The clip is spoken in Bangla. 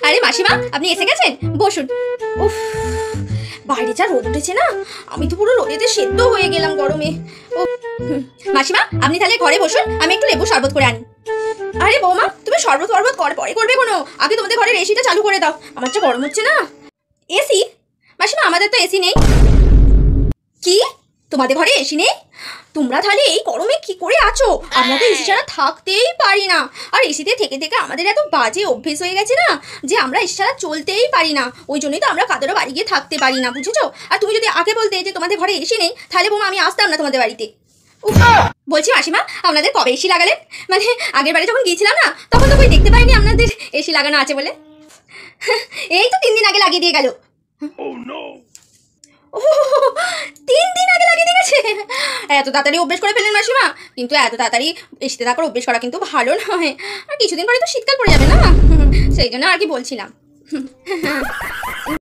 আরে মাসিমা, আপনি এসে গেছেন, বসুন। উফ, বাইরে যা রোদ উঠেছে না, আমি তো পুরো রোদেতে সেদ্ধ হয়ে গেলাম গরমে। মাসিমা, আপনি তাহলে ঘরে বসুন, আমি একটু লেবু শরবত করে আনি। আরে বৌমা, তুমি শরবত পরে করবে কোনো, আগে তোমাদের ঘরের এসিটা চালু করে দাও, আমার যা গরম হচ্ছে না। এসি? মাসিমা, আমাদের তো এসি নেই। কি, তোমাদের ঘরে এসি নেই? তোমরা তাহলে এই গরমে কি করে আছো? আমরা তো এসি ছাড়া থাকতেই পারি না। আর এসিতে থেকে থেকে আমাদের এত বাজে অভ্যেস হয়ে গেছে না, যে আমরা এসি ছাড়া চলতেই পারি না। ওই জন্যই তো আমরা কাদেরও বাড়ি গিয়ে থাকতে পারি না, বুঝেছো? আর তুমি যদি আগে বলতে যে তোমাদের ঘরে এসি নেই, তাহলে বোমা আমি আসতাম না তোমাদের বাড়িতে। বলছি মাসিমা, আপনাদের কবে এসি লাগালেন? মানে আগের বারে যখন গিয়েছিলাম না, তখন তো কই দেখতে পাইনি আপনাদের এসি লাগানো আছে বলে। এই তো 3 দিন আগে লাগিয়ে দিয়ে গেল। ও, 3 দিন আগে লাগিয়ে দিয়ে গেছে। এত তাড়াতাড়ি অভ্যেস করে ফেলেন মাসিমা, কিন্তু এত তাড়াতাড়ি এসিতে থাকার অভ্যেস করা কিন্তু ভালো নয়। আর কিছুদিন পরে তো শীতকাল পড়ে যাবে না, সেই জন্য আর কি বলছিলাম।